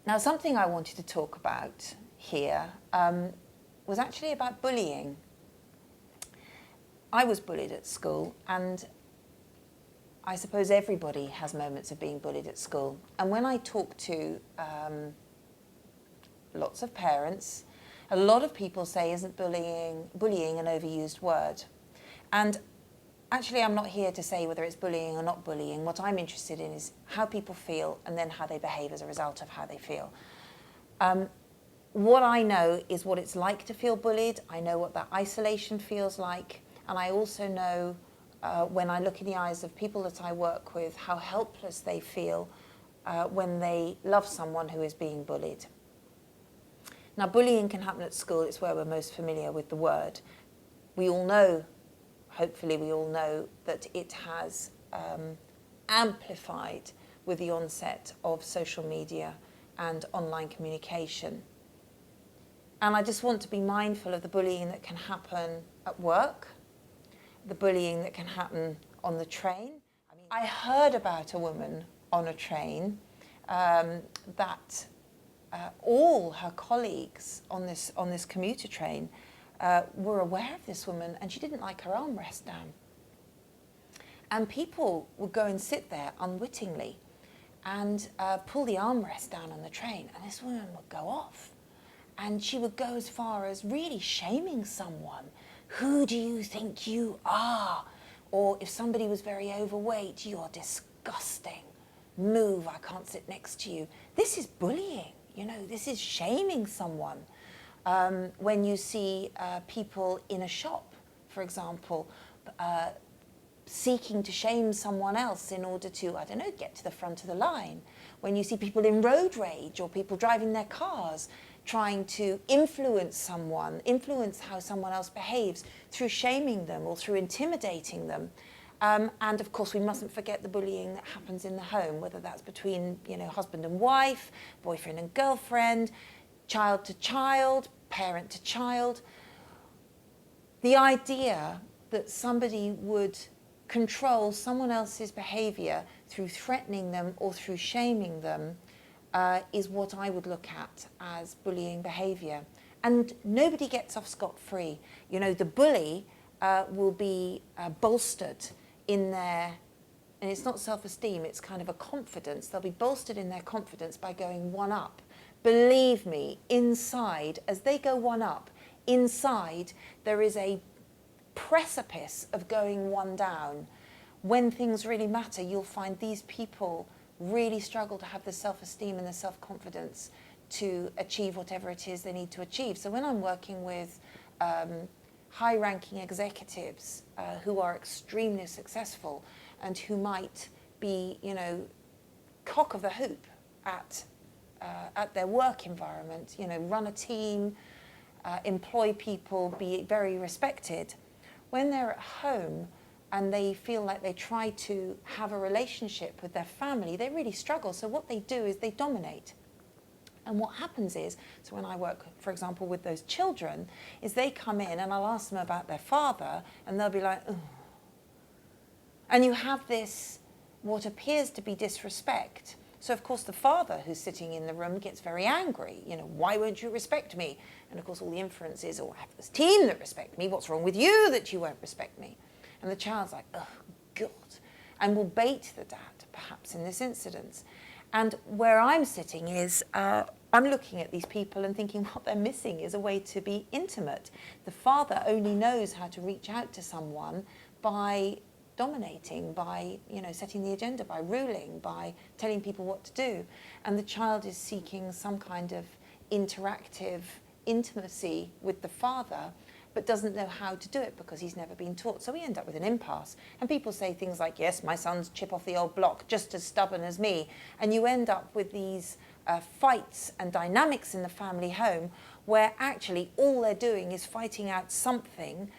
Now, something I wanted to talk about here was actually about bullying. I was bullied at school, and I suppose everybody has moments of being bullied at school. And when I talk to lots of parents, a lot of people say, isn't bullying an overused word? And actually, I'm not here to say whether it's bullying or not bullying. What I'm interested in is how people feel and then how they behave as a result of how they feel. What I know is what it's like to feel bullied. I know what that isolation feels like. And I also know, when I look in the eyes of people that I work with, how helpless they feel when they love someone who is being bullied. Now, bullying can happen at school. It's where we're most familiar with the word. We all know, hopefully we all know, that it has amplified with the onset of social media and online communication. And I just want to be mindful of the bullying that can happen at work, the bullying that can happen on the train. I heard about a woman on a train that all her colleagues on this commuter train were aware of this woman, and she didn't like her armrest down. And people would go and sit there unwittingly and pull the armrest down on the train, and this woman would go off. And she would go as far as really shaming someone. Who do you think you are? Or if somebody was very overweight, you're disgusting. Move, I can't sit next to you. This is bullying, this is shaming someone. When you see people in a shop, for example, seeking to shame someone else in order to, get to the front of the line. When you see people in road rage or people driving their cars, trying to influence how someone else behaves through shaming them or through intimidating them. And of course, we mustn't forget the bullying that happens in the home, whether that's between, husband and wife, boyfriend and girlfriend, child to child, parent to child. The idea that somebody would control someone else's behavior through threatening them or through shaming them is what I would look at as bullying behavior. And nobody gets off scot-free. The bully will be bolstered in their, and it's not self-esteem, it's kind of a confidence. They'll be bolstered in their confidence by going one up. Believe me, inside, as they go one up, inside there is a precipice of going one down. When things really matter, you'll find these people really struggle to have the self-esteem and the self-confidence to achieve whatever it is they need to achieve. So when I'm working with high-ranking executives who are extremely successful and who might be, cock of the hoop at their work environment, run a team, employ people, be very respected, when they're at home and they feel like they try to have a relationship with their family, they really struggle. So what they do is they dominate. And what happens is, so when I work, for example, with those children, is they come in and I'll ask them about their father, and they'll be like, ugh. And you have this, what appears to be disrespect. So of course the father who's sitting in the room gets very angry. Why won't you respect me? And of course all the inference is, I have this team that respect me. What's wrong with you that you won't respect me? And the child's like, oh, God, and will bait the dad, perhaps, in this incident. And where I'm sitting is, I'm looking at these people and thinking what they're missing is a way to be intimate. The father only knows how to reach out to someone by dominating, by setting the agenda, by ruling, by telling people what to do. And the child is seeking some kind of interactive intimacy with the father, but doesn't know how to do it because he's never been taught. So we end up with an impasse. And people say things like, yes, my son's chip off the old block, just as stubborn as me. And you end up with these fights and dynamics in the family home where actually all they're doing is fighting out something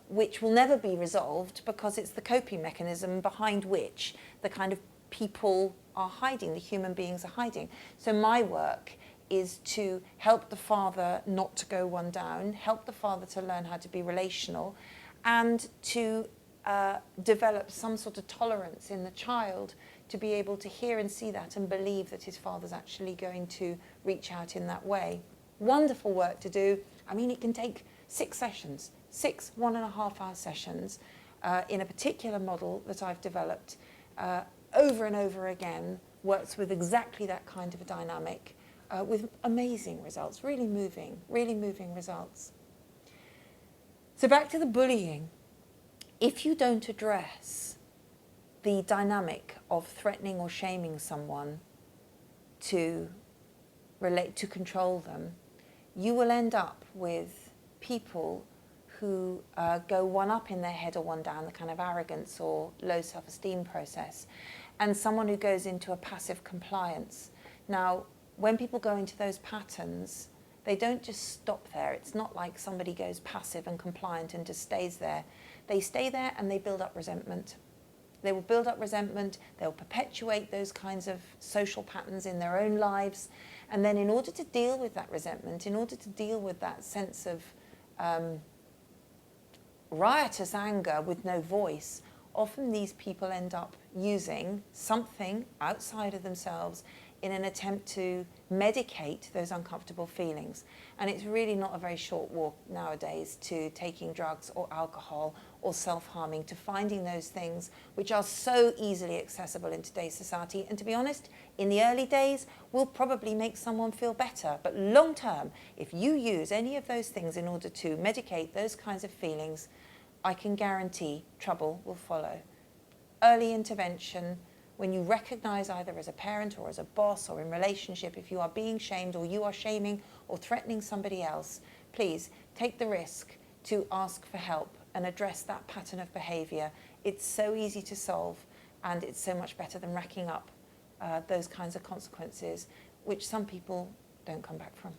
which will never be resolved because it's the coping mechanism behind which the kind of people are hiding, the human beings are hiding. So my work is to help the father not to go one down, help the father to learn how to be relational, and to develop some sort of tolerance in the child to be able to hear and see that and believe that his father's actually going to reach out in that way. Wonderful work to do. I mean, it can take 6 sessions, 6 1.5-hour sessions in a particular model that I've developed over and over again, works with exactly that kind of a dynamic with amazing results, really moving results. So back to the bullying. If you don't address the dynamic of threatening or shaming someone to control them, you will end up with people who go one up in their head or one down, the kind of arrogance or low self-esteem process, and someone who goes into a passive compliance. Now, when people go into those patterns, they don't just stop there. It's not like somebody goes passive and compliant and just stays there. They stay there and they build up resentment. They will build up resentment, they'll perpetuate those kinds of social patterns in their own lives, and then in order to deal with that resentment, in order to deal with that sense of riotous anger with no voice, often these people end up using something outside of themselves in an attempt to medicate those uncomfortable feelings. And it's really not a very short walk nowadays to taking drugs or alcohol or self-harming, to finding those things which are so easily accessible in today's society. And to be honest, in the early days, will probably make someone feel better. But long term, if you use any of those things in order to medicate those kinds of feelings, I can guarantee trouble will follow. Early intervention, when you recognize either as a parent or as a boss or in relationship, if you are being shamed or you are shaming or threatening somebody else, please take the risk to ask for help and address that pattern of behavior. It's so easy to solve, and it's so much better than racking up those kinds of consequences, which some people don't come back from.